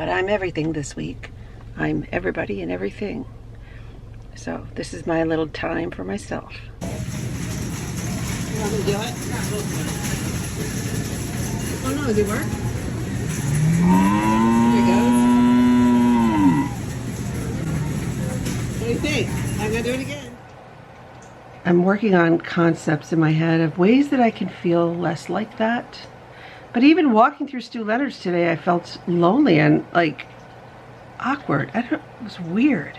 but I'm everything this week. I'm everybody and everything. So this is my little time for myself. You want me to do it? Oh no, does it work? There it goes. What do you think? I'm gonna do it again. I'm working on concepts in my head of ways that I can feel less like that. But even walking through Stu Leonard's today, I felt lonely and like awkward. It was weird.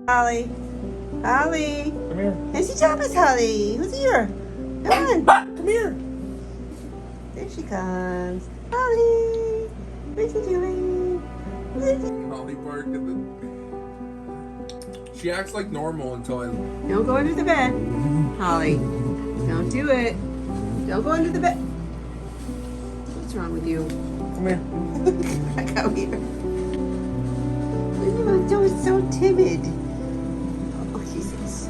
Holly. Holly. Come here. Nancy Thomas, Holly. Who's here? Come on. Come here. There she comes. Holly. What's she doing? Holly bark and then she acts like normal until I. Don't go under the bed, Holly. Don't do it. Don't go under the bed. What's wrong with you? Come here. Back out here. You're so timid. Oh, Jesus.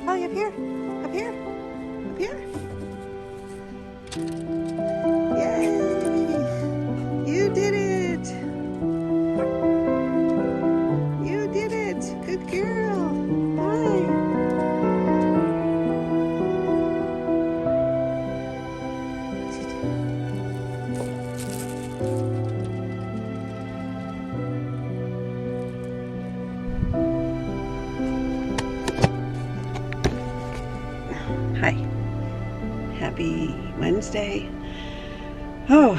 Holly, up here. Up here. Up here. Yay! You did it! You did it! Good girl! Hi! Hi. Happy Wednesday. Oh,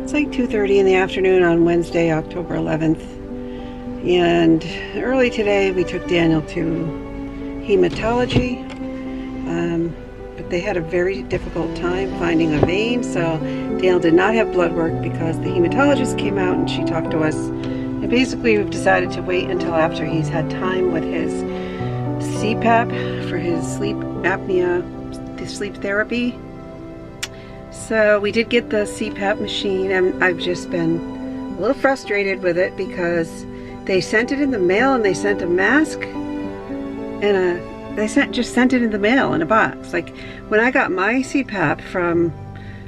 it's like 2:30 in the afternoon on Wednesday, October 11th. And early today we took Daniel to hematology. But they had a very difficult time finding a vein, so Daniel did not have blood work because the hematologist came out and she talked to us. And basically we've decided to wait until after he's had time with his CPAP for his sleep apnea, sleep therapy. So we did get the CPAP machine, and I've just been a little frustrated with it because they sent it in the mail and they sent a mask and just sent it in the mail in a box. Like when I got my CPAP from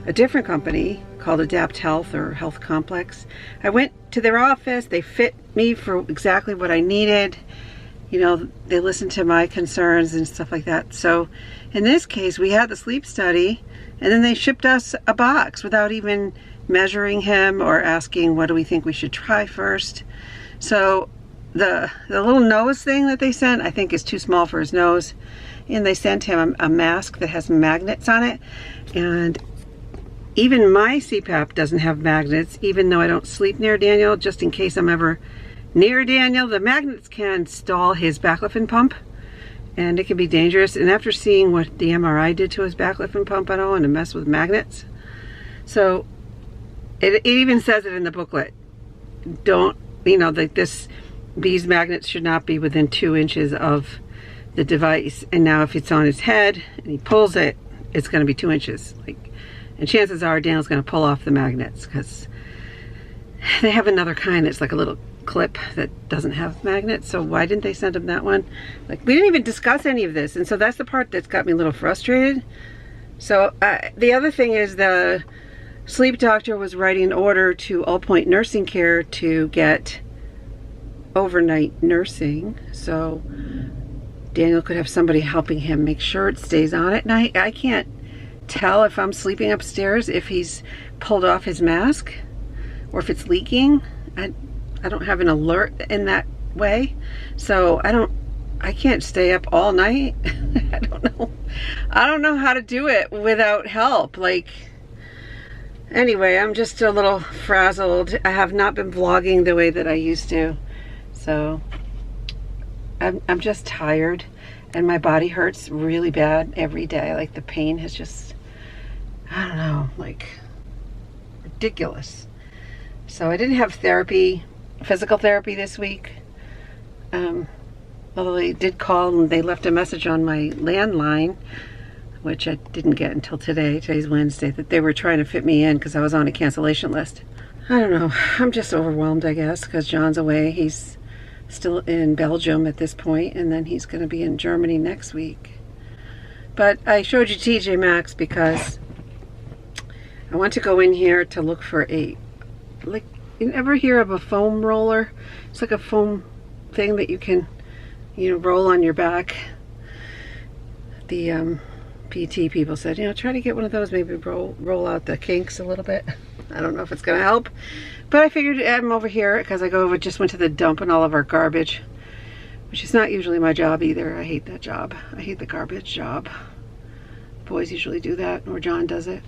a different company called Adapt Health or Health Complex, I went to their office, they fit me for exactly what I needed. You know, they listened to my concerns and stuff like that. So in this case, we had the sleep study and then they shipped us a box without even measuring him or asking what do we think we should try first. So the little nose thing that they sent, I think is too small for his nose. And they sent him a mask that has magnets on it. And even my CPAP doesn't have magnets, even though I don't sleep near Daniel, just in case I'm ever near Daniel. The magnets can stall his baclofen pump and it can be dangerous. And after seeing what the MRI did to his baclofen pump, I don't want to mess with magnets. So it even says it in the booklet. Don't, you know, like these magnets should not be within 2 inches of the device. And now if it's on his head and he pulls it, it's going to be 2 inches. And chances are Daniel's going to pull off the magnets because they have another kind that's like a little clip that doesn't have magnets. So why didn't they send him that one? Like, we didn't even discuss any of this, and so that's the part that's got me a little frustrated. So the other thing is the sleep doctor was writing an order to All Point Nursing Care to get overnight nursing, so Daniel could have somebody helping him make sure it stays on at night. I can't tell if I'm sleeping upstairs if he's pulled off his mask or if it's leaking. I don't have an alert in that way, so I can't stay up all night. I don't know how to do it without help. Like, anyway, I'm just a little frazzled. I have not been vlogging the way that I used to, so I'm just tired, and my body hurts really bad every day. Like, the pain has just, I don't know, like, ridiculous. So I didn't have therapy physical therapy this week. Although they did call and they left a message on my landline, which I didn't get until today. Today's Wednesday, that they were trying to fit me in because I was on a cancellation list. I don't know. I'm just overwhelmed, I guess, because John's away. He's still in Belgium at this point, and then he's going to be in Germany next week. But I showed you TJ Maxx because I want to go in here to look for a, like, you ever hear of a foam roller? It's like a foam thing that you can, you know, roll on your back. The PT people said, you know, try to get one of those, maybe roll out the kinks a little bit. I don't know if it's going to help, but I figured I'm over here because I just went to the dump and all of our garbage, which is not usually my job either. I hate that job. I hate the garbage job. Boys usually do that, or John does it.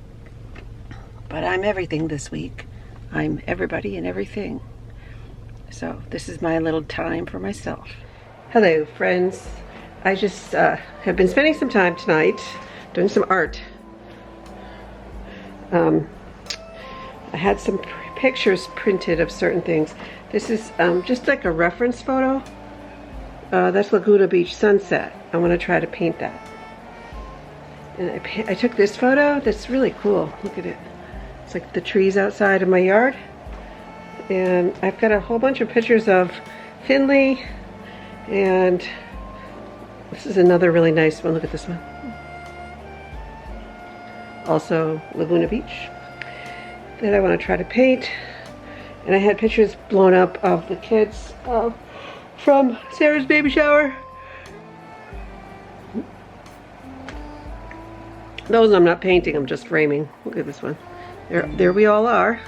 But I'm everything this week. I'm everybody and everything. So this is my little time for myself. Hello, friends. I just have been spending some time tonight doing some art. I had some pictures printed of certain things. This is just like a reference photo. That's Laguna Beach sunset. I want to try to paint that. And I took this photo. That's really cool. Look at it. It's like the trees outside of my yard. And I've got a whole bunch of pictures of Finley. And this is another really nice one. Look at this one. Also Laguna Beach. That I want to try to paint. And I had pictures blown up of the kids from Sarah's baby shower. Those I'm not painting, I'm just framing. Look at this one. There we all are.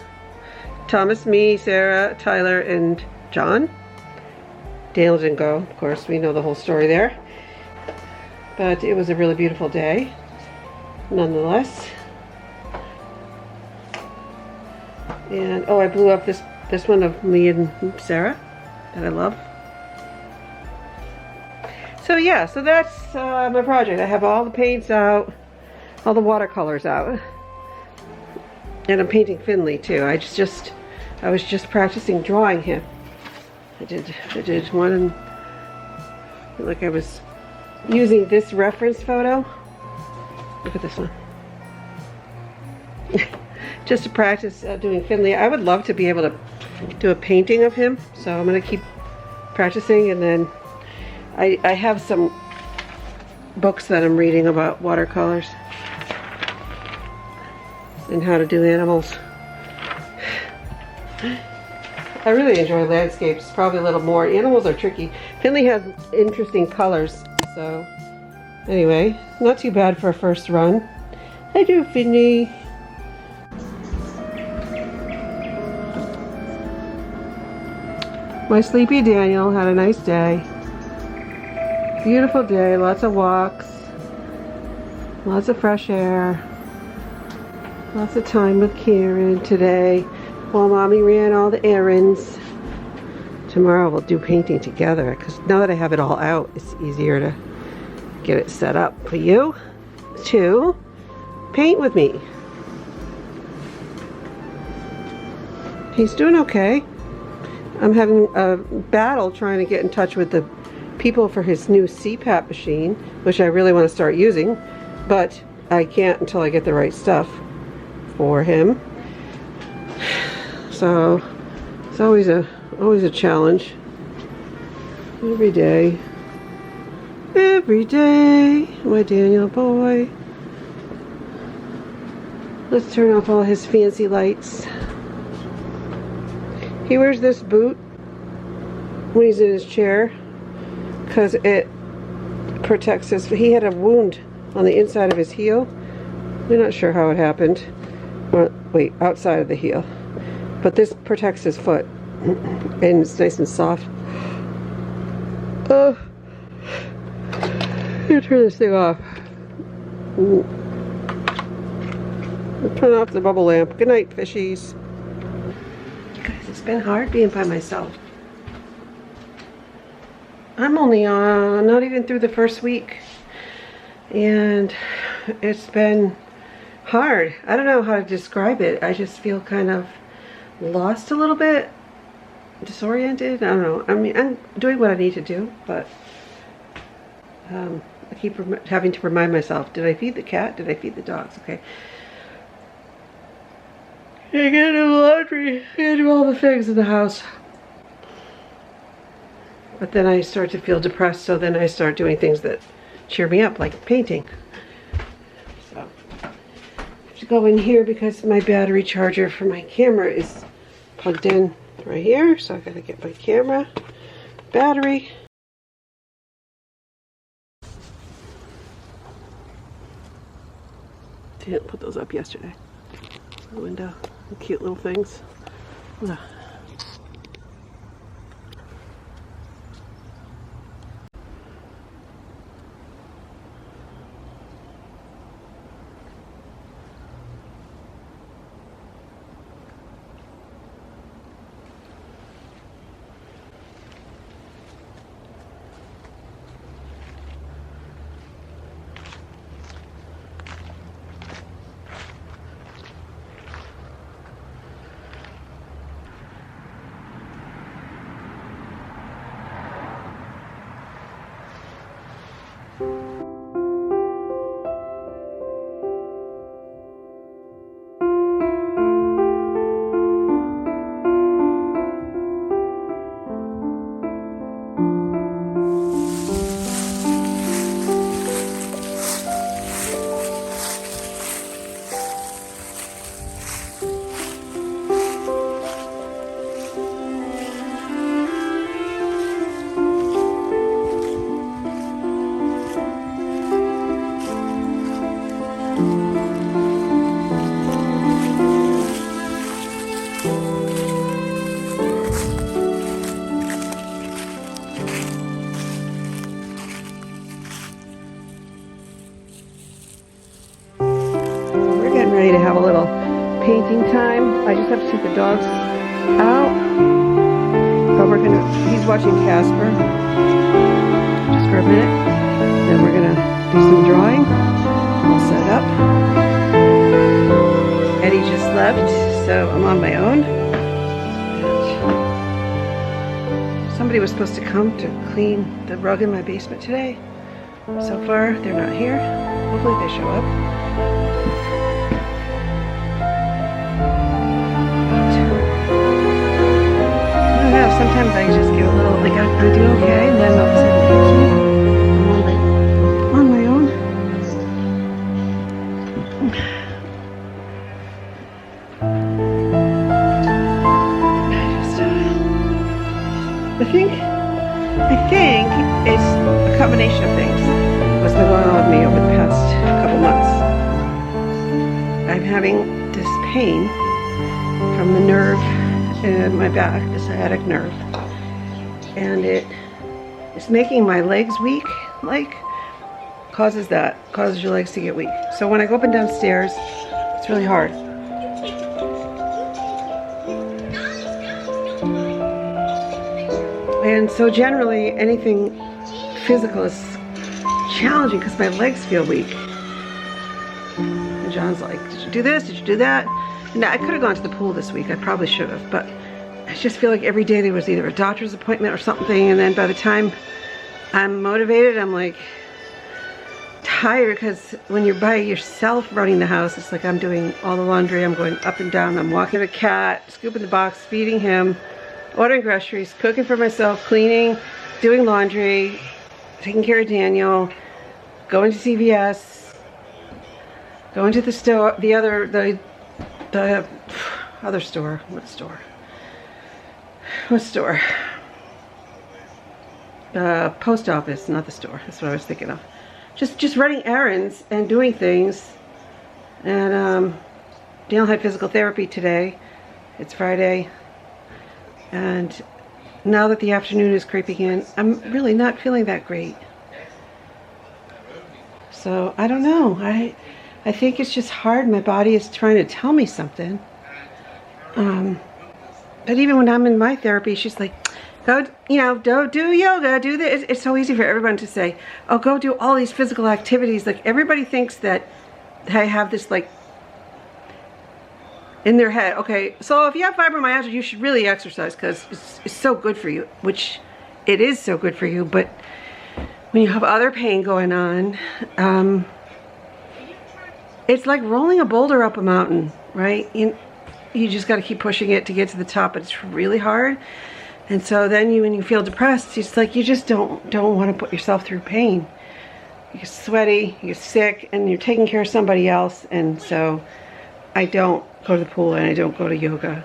Thomas, me, Sarah, Tyler, and John. Daniel didn't go, of course, we know the whole story there. But it was a really beautiful day, nonetheless. And oh, I blew up this one of me and Sarah that I love. So yeah, so that's my project. I have all the paints out, all the watercolors out, and I'm painting Finley too. I was just practicing drawing him. I did one, and like I was using this reference photo. Look at this one. Just to practice doing Finley. I would love to be able to do a painting of him, so I'm going to keep practicing. And then I have some books that I'm reading about watercolors and how to do animals. I really enjoy landscapes, probably a little more. Animals are tricky. Finley has interesting colors, so anyway, not too bad for a first run. Hi there, Finley. My sleepy Daniel had a nice day. Beautiful day, lots of walks, lots of fresh air, lots of time with Karen today while Mommy ran all the errands. Tomorrow we'll do painting together because now that I have it all out, it's easier to get it set up for you to paint with me. He's doing okay. I'm having a battle trying to get in touch with the people for his new CPAP machine, which I really want to start using, but I can't until I get the right stuff for him. So it's always a challenge. Every day, my Daniel boy. Let's turn off all his fancy lights. He wears this boot when he's in his chair because it protects his, he had a wound on the inside of his heel. We're not sure how it happened. Or, wait, outside of the heel. But this protects his foot and it's nice and soft. I'm gonna turn this thing off. I'll turn off the bubble lamp. Good night, fishies. It's been hard being by myself. I'm only not even through the first week, and it's been hard. I don't know how to describe it. I just feel kind of lost a little bit. disoriented. I don't know. I mean, I'm doing what I need to do, but I keep having to remind myself, did I feed the cat? Did I feed the dogs? Okay. I gotta do laundry. I gotta do all the things in the house. But then I start to feel depressed, so then I start doing things that cheer me up, like painting. So I have to go in here because my battery charger for my camera is plugged in right here. So I gotta get my camera, battery. Didn't put those up yesterday. The window, the cute little things. Ugh. Ready to have a little painting time. I just have to take the dogs out, but he's watching Casper just for a minute, then we're gonna do some drawing. All set up. Eddie just left, so I'm on my own. And somebody was supposed to come to clean the rug in my basement today. So far, they're not here. Hopefully they show up. Sometimes I just get a little, like, I do okay, and then all of a sudden it hits me. I'm on my own. I think it's a combination of things what's been going on with me over the past couple months. I'm having this pain from the nerve in my back, the sciatic nerve, and it's making my legs weak, like causes your legs to get weak. So when I go up and down stairs, it's really hard. And so generally anything physical is challenging because my legs feel weak. And John's like, did you do this? Did you do that? Now, I could have gone to the pool this week. I probably should have, but I just feel like every day there was either a doctor's appointment or something, and then by the time I'm motivated, I'm like tired, because when you're by yourself running the house, it's like I'm doing all the laundry, I'm going up and down, I'm walking the cat, scooping the box, feeding him, ordering groceries, cooking for myself, cleaning, doing laundry, taking care of Daniel, going to CVS, going to the store, the other store. What store? What store? The post office, not the store. That's what I was thinking of. Just running errands and doing things. And Daniel had physical therapy today. It's Friday. And now that the afternoon is creeping in, I'm really not feeling that great. So I don't know. I think it's just hard. My body is trying to tell me something. But even when I'm in my therapy, she's like, go, do yoga, do this. It's so easy for everyone to say, oh, go do all these physical activities. Like, everybody thinks that I have this, like, in their head. Okay, so if you have fibromyalgia, you should really exercise because it's so good for you, which it is so good for you. But when you have other pain going on, it's like rolling a boulder up a mountain, right? You just got to keep pushing it to get to the top, but it's really hard. And so then when you feel depressed, it's like you just don't want to put yourself through pain. You get sweaty, you get sick, and you're taking care of somebody else. And so I don't go to the pool and I don't go to yoga.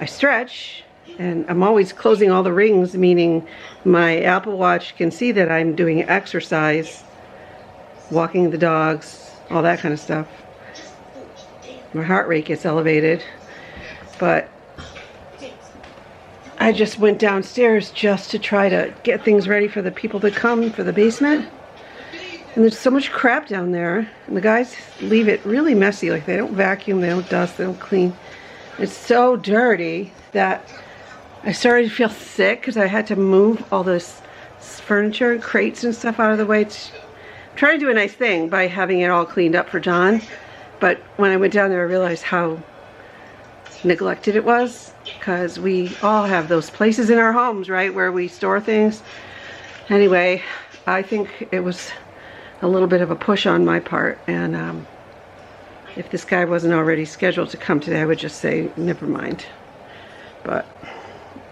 I stretch, and I'm always closing all the rings, meaning my Apple Watch can see that I'm doing exercise, walking the dogs, all that kind of stuff. My heart rate gets elevated, but I just went downstairs just to try to get things ready for the people that come for the basement. And there's so much crap down there, and the guys leave it really messy. Like, they don't vacuum, they don't dust, they don't clean. It's so dirty that I started to feel sick because I had to move all this furniture and crates and stuff out of the way. I'm trying to do a nice thing by having it all cleaned up for John, but when I went down there I realized how neglected it was, because we all have those places in our homes, right, where we store things. Anyway, I think it was a little bit of a push on my part, and if this guy wasn't already scheduled to come today, I would just say never mind. But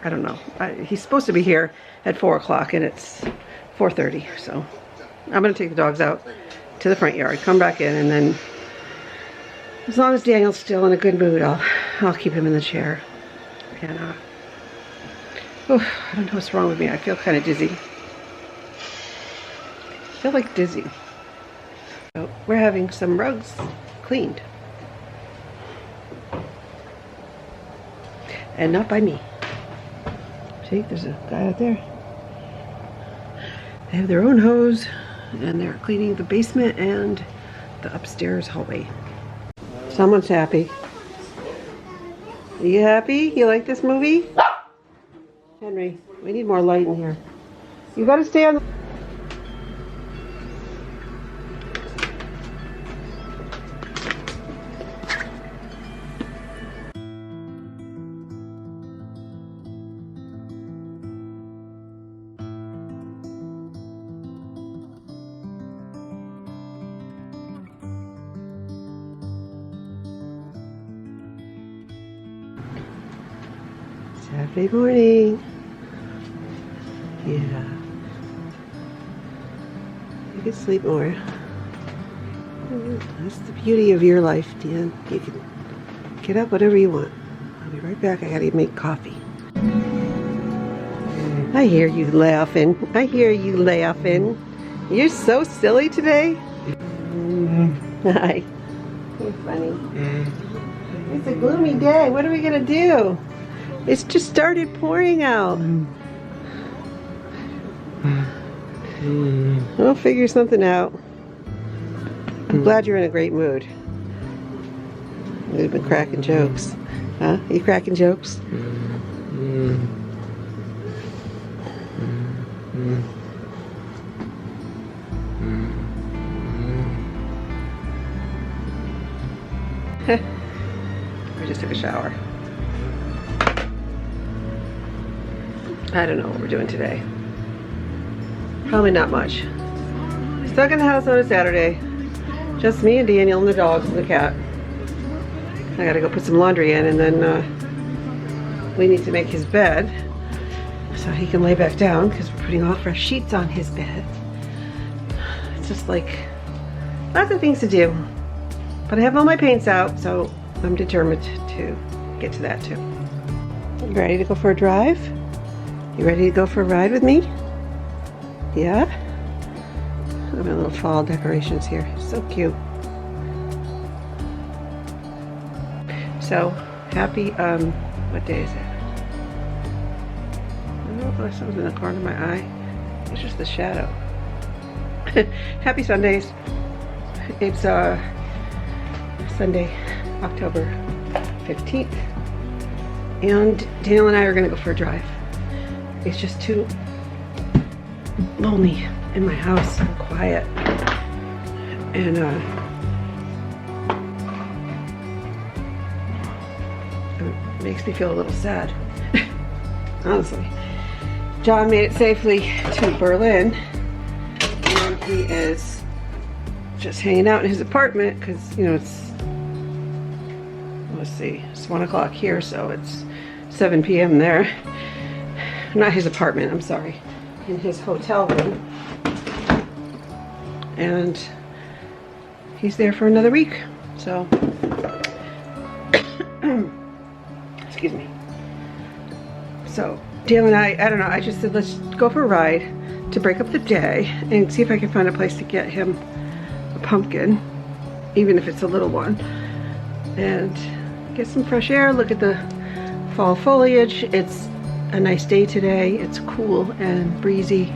I don't know. He's supposed to be here at 4 o'clock and it's 4:30, so I'm gonna take the dogs out to the front yard, come back in, and then as long as Daniel's still in a good mood, I'll keep him in the chair. And I don't know what's wrong with me. I feel kind of dizzy. I feel like dizzy. So we're having some rugs cleaned. And not by me. See, there's a guy out there. They have their own hose, and they're cleaning the basement and the upstairs hallway. Someone's happy. Are you happy? You like this movie? Henry, we need more light in here. You gotta stay on the... Saturday morning. Yeah. You can sleep more. That's the beauty of your life, Dan. You can get up whenever you want. I'll be right back. I gotta make coffee. I hear you laughing. I hear you laughing. You're so silly today. Hi. You're funny. It's a gloomy day. What are we gonna do? It's just started pouring out. We'll figure something out. I'm glad you're in a great mood. We've been cracking jokes. Huh? Are you cracking jokes? We just took a shower. I don't know what we're doing today. Probably not much. Stuck in the house on a Saturday. Just me and Daniel and the dogs and the cat. I gotta go put some laundry in, and then we need to make his bed so he can lay back down, because we're putting all fresh sheets on his bed. It's just like lots of things to do. But I have all my paints out, so I'm determined to get to that too. You ready to go for a drive? You ready to go for a ride with me? Yeah? I have my little fall decorations here. So cute. So, happy, what day is it? I don't know if something's in the corner of my eye. It's just the shadow. Happy Sundays. It's Sunday, October 15th. And Daniel and I are gonna go for a drive. It's just too lonely in my house and quiet. And makes me feel a little sad, honestly. John made it safely to Berlin, and he is just hanging out in his apartment because, you know, it's, let's see, it's 1 o'clock here, so it's 7 p.m. there. Not his apartment, I'm sorry, in his hotel room. And he's there for another week, so excuse me. So Dale and I don't know, I just said let's go for a ride to break up the day and see if I can find a place to get him a pumpkin, even if it's a little one, and get some fresh air, look at the fall foliage. It's a nice day today. It's cool and breezy,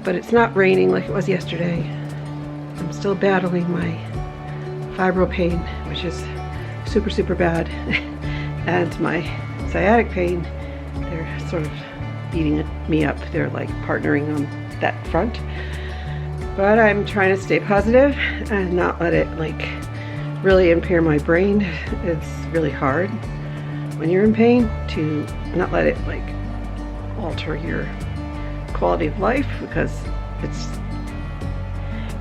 but it's not raining like it was yesterday. I'm still battling my fibro pain, which is super, super bad, and my sciatic pain. They're sort of beating me up. They're like partnering on that front. But I'm trying to stay positive and not let it like really impair my brain. It's really hard when you're in pain to not let it like alter your quality of life, because it's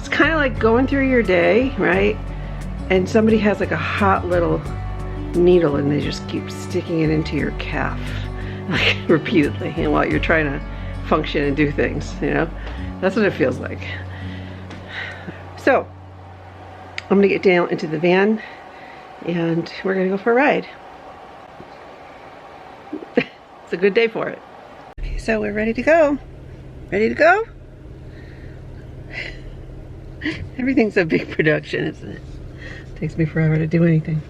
kind of like going through your day, right? And somebody has like a hot little needle and they just keep sticking it into your calf like repeatedly, and while you're trying to function and do things, you know, that's what it feels like. So I'm gonna get Dale into the van and we're gonna go for a ride. It's a good day for it. Okay, so we're ready to go. Ready to go? Everything's a big production, isn't it? Takes me forever to do anything.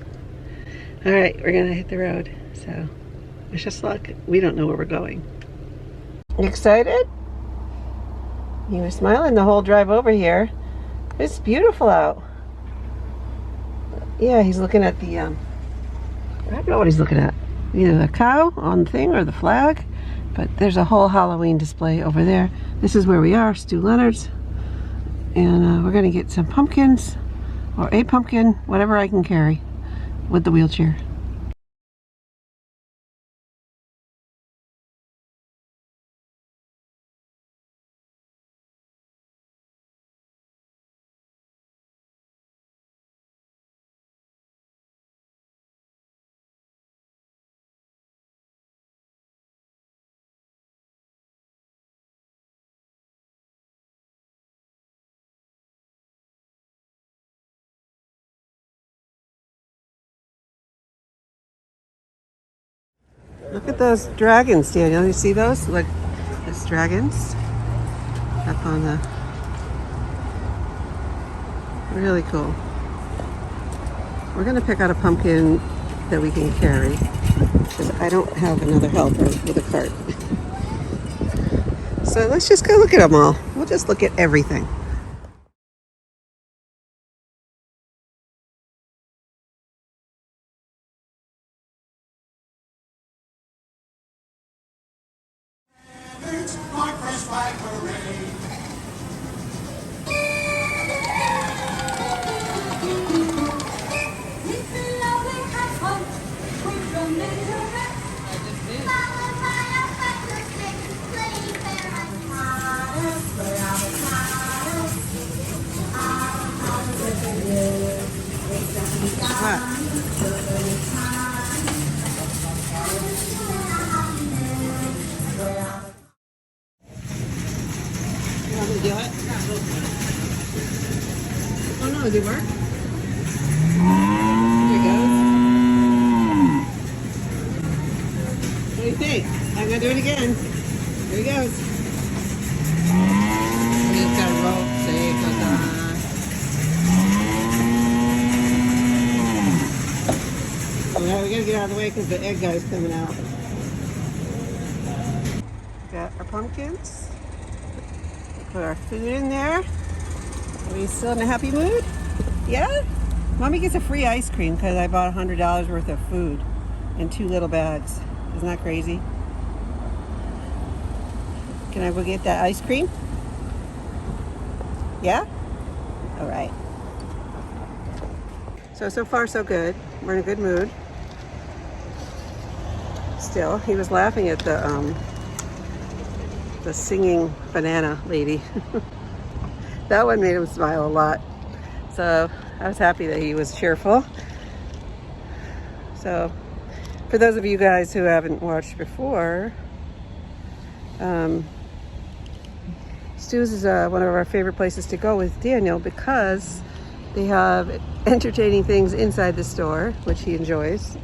All right, we're gonna hit the road. So wish us luck. We don't know where we're going. You excited? You were smiling the whole drive over here. It's beautiful out. Yeah, he's looking at the, I don't know what he's looking at. Either the cow on the thing or the flag, but there's a whole Halloween display over there. This is where we are, Leonard's. And we're gonna get some pumpkins, or a pumpkin, whatever I can carry with the wheelchair. Look at those dragons, Daniel. You see those? Look, there's dragons up on the... Really cool. We're going to pick out a pumpkin that we can carry, because I don't have another helper with a cart. So let's just go look at them all. We'll just look at everything. Do it? Oh no, did it work? There it goes. What do you think? I'm gonna do it again. Here he goes. We just gotta roll. Say we gotta get out of the way because the egg guy's coming out. Got our pumpkins. Put our food in there. Are we still in a happy mood? Yeah? Mommy gets a free ice cream because I bought $100 worth of food in 2 little bags. Isn't that crazy? Can I go get that ice cream? Yeah? All right. So far so good. We're in a good mood. still. He was laughing at the singing banana lady. That one made him smile a lot. So I was happy that he was cheerful. So for those of you guys who haven't watched before, Stu's is one of our favorite places to go with Daniel because they have entertaining things inside the store, which he enjoys.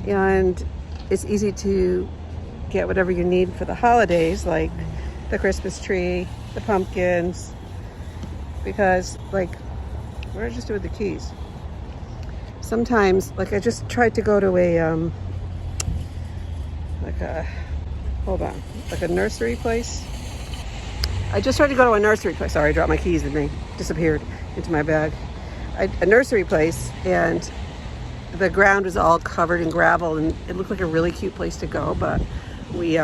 And it's easy to get whatever you need for the holidays, like the Christmas tree, the pumpkins, because like, what did I just do with the keys? Sometimes, like I just tried to go to a, hold on, like a nursery place. I just tried to go to a nursery place. Sorry, I dropped my keys and they disappeared into my bag. A nursery place, and the ground was all covered in gravel, and it looked like a really cute place to go, but we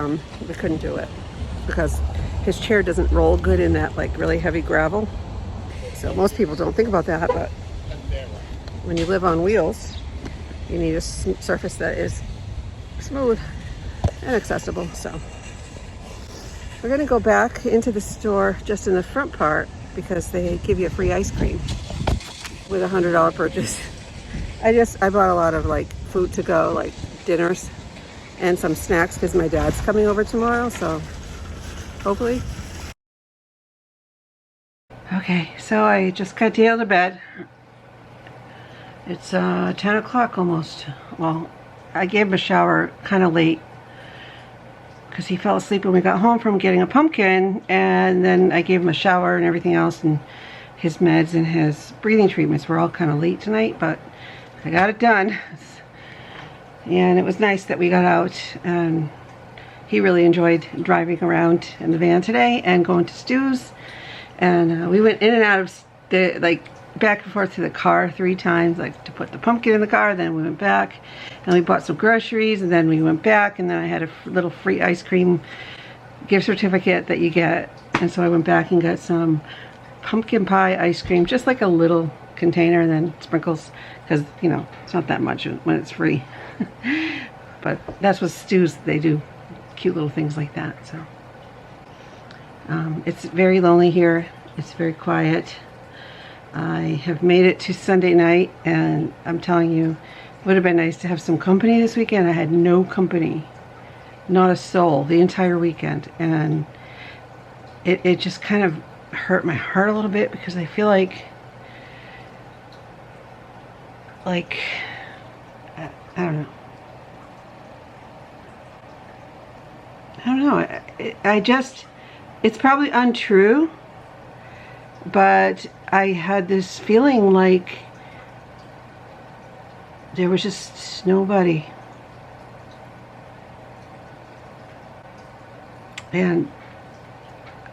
couldn't do it because his chair doesn't roll good in that like really heavy gravel. So most people don't think about that, but when you live on wheels, you need a surface that is smooth and accessible. So we're gonna go back into the store just in the front part because they give you a free ice cream with a $100 purchase. I bought a lot of like food to go, like dinners and some snacks because my dad's coming over tomorrow, so hopefully. Okay, so I just got Dale to bed. It's 10 o'clock almost. Well, I gave him a shower kind of late because he fell asleep when we got home from getting a pumpkin, and then I gave him a shower and everything else, and his meds and his breathing treatments were all kind of late tonight, but I got it done. And it was nice that we got out, and he really enjoyed driving around in the van today and going to Stu's. And we went in and out of the, like, back and forth to the car 3 times, like to put the pumpkin in the car, then we went back and we bought some groceries, and then we went back, and then I had a little free ice cream gift certificate that you get, and so I went back and got some pumpkin pie ice cream, just like a little container, and then sprinkles, because you know it's not that much when it's free. But that's what Stu's, they do cute little things like that. So it's very lonely here, it's very quiet. I have made it to Sunday night, and I'm telling you, it would have been nice to have some company this weekend. I had no company, not a soul, the entire weekend, and it just kind of hurt my heart a little bit because I feel like I don't know. I just, it's probably untrue, but I had this feeling like there was just nobody. And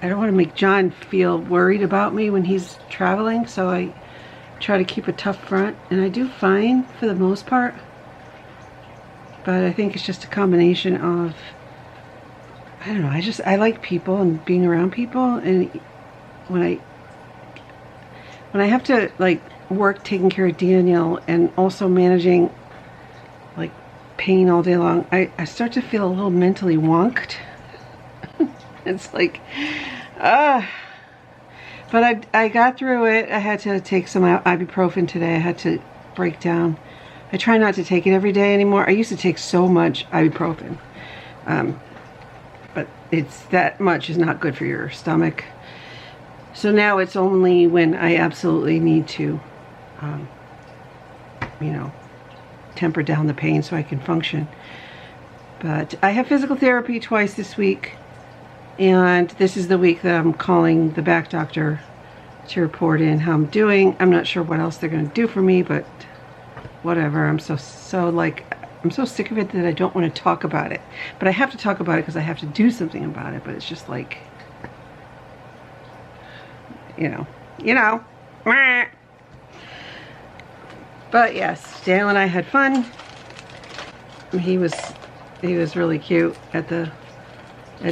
I don't want to make John feel worried about me when he's traveling, so I try to keep a tough front, and I do fine for the most part. But I think it's just a combination of, I don't know, I like people and being around people, and when I have to like work taking care of Daniel and also managing like pain all day long, I start to feel a little mentally wonked. It's like, but I got through it. I had to take some ibuprofen today. I had to break down. I try not to take it every day anymore. I used to take so much ibuprofen, but it's that much is not good for your stomach. So now it's only when I absolutely need to, you know, temper down the pain so I can function. But I have physical therapy twice this week, and this is the week that I'm calling the back doctor to report in how I'm doing. I'm not sure what else they're going to do for me, but whatever. I'm so sick of it that I don't want to talk about it. But I have to talk about it because I have to do something about it. But it's just like, you know. But yes, Dale and I had fun. He was really cute at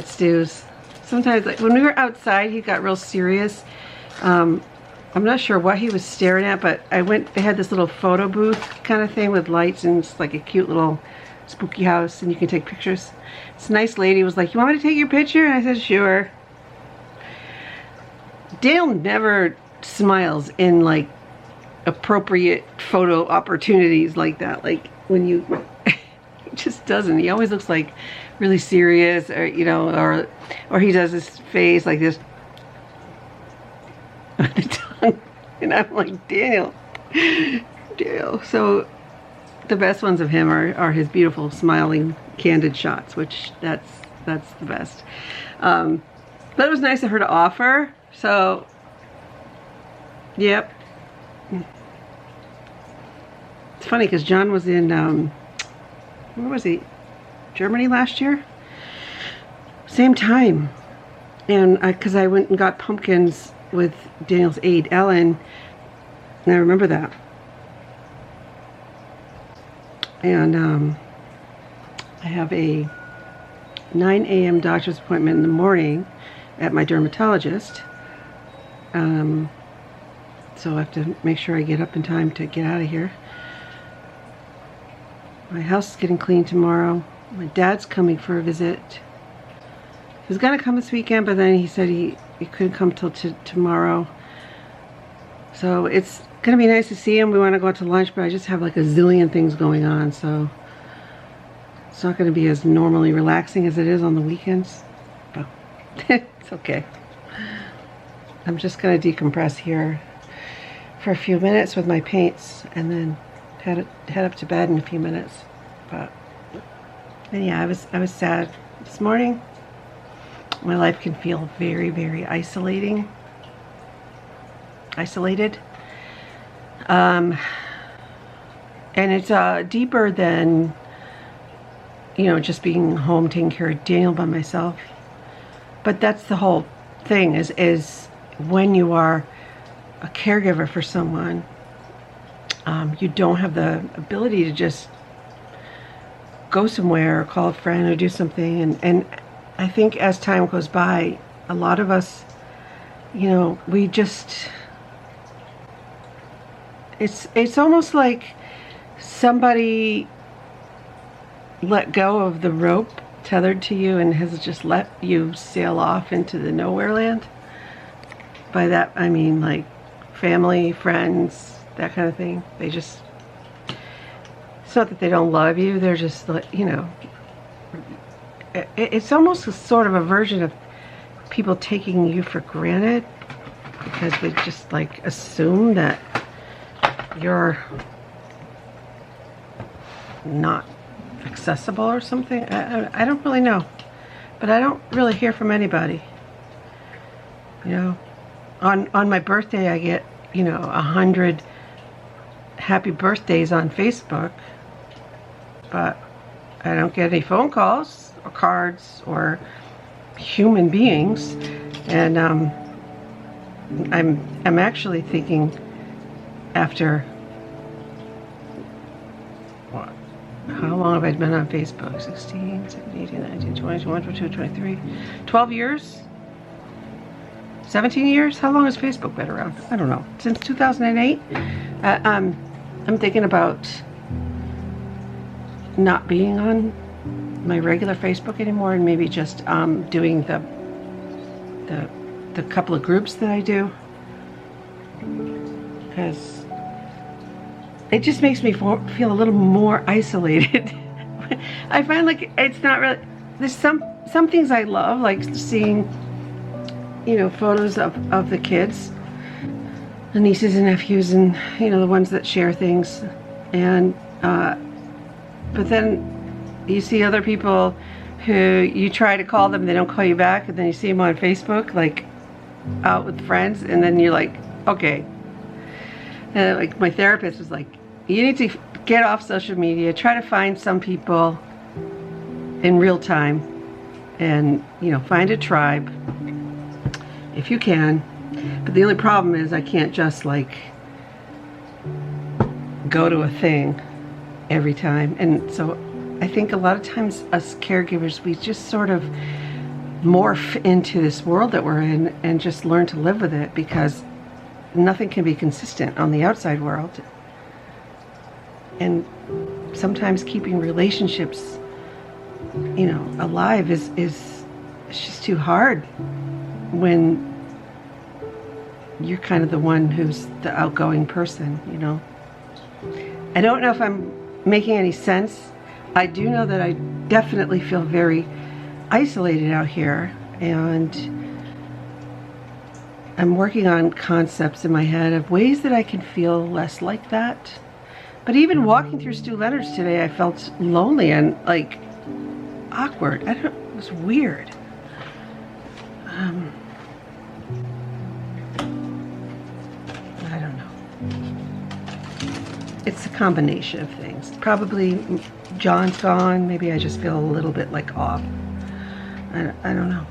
Stu's. Sometimes, like when we were outside, he got real serious. I'm not sure what he was staring at, but they had this little photo booth kind of thing with lights and just like a cute little spooky house, and you can take pictures. This nice lady was like, "You want me to take your picture?" And I said, "Sure." Dale never smiles in like appropriate photo opportunities like that. Like when you, he just doesn't. He always looks like really serious, or you know, or he does his face like this with the tongue, and I'm like, Dale. So the best ones of him are his beautiful smiling candid shots, which that's the best. But it was nice of her to offer. So yep. It's funny because John was in where was he? Germany last year? Same time. And because I went and got pumpkins with Daniel's aide Ellen, and I remember that. And I have a 9 a.m. doctor's appointment in the morning at my dermatologist. So I have to make sure I get up in time to get out of here. My house is getting cleaned tomorrow. My dad's coming for a visit. He was gonna come this weekend, but then he said he couldn't come till tomorrow. So it's gonna be nice to see him. We want to go out to lunch, but I just have like a zillion things going on, so it's not gonna be as normally relaxing as it is on the weekends. But it's okay. I'm just gonna decompress here for a few minutes with my paints, and then head up to bed in a few minutes. But and yeah, I was sad this morning. My life can feel very, very isolated. And it's deeper than, you know, just being home taking care of Daniel by myself. But that's the whole thing, is when you are a caregiver for someone, you don't have the ability to just go somewhere or call a friend or do something. And I think as time goes by, a lot of us, you know, we just, it's almost like somebody let go of the rope tethered to you and has just let you sail off into the nowhere land. By that I mean like family, friends, that kind of thing. They just, it's not that they don't love you, they're just like, you know, it's almost a sort of a version of people taking you for granted because they just like assume that you're not accessible or something. I don't really know, but I don't really hear from anybody. You know, on my birthday I get, you know, 100 happy birthdays on Facebook, but I don't get any phone calls or cards or human beings. And I'm actually thinking, after what, how long have I been on Facebook? 16, 17, 18, 19, 20, 21, 22, 23, 12 years? 17 years? How long has Facebook been around? I don't know. Since 2008? I'm thinking about not being on my regular Facebook anymore, and maybe just doing the couple of groups that I do, because it just makes me feel a little more isolated. I find like it's not really, there's some things I love, like seeing, you know, photos of the kids, the nieces and nephews, and you know, the ones that share things, and but then you see other people who you try to call them, they don't call you back, and then you see them on Facebook, like out with friends, and then you're like, okay. And like my therapist was like, you need to get off social media, try to find some people in real time, and you know, find a tribe if you can. But the only problem is I can't just like go to a thing every time. And so I think a lot of times us caregivers, we just sort of morph into this world that we're in and just learn to live with it, because nothing can be consistent on the outside world. And sometimes keeping relationships, you know, alive is it's just too hard when you're kind of the one who's the outgoing person, you know. I don't know if I'm making any sense. I do know that I definitely feel very isolated out here, and I'm working on concepts in my head of ways that I can feel less like that. But even walking through Stu Leonard's today, I felt lonely and like awkward. I don't, it was weird. I don't know. It's a combination of things. Probably John's gone. Maybe I just feel a little bit like off. I don't know.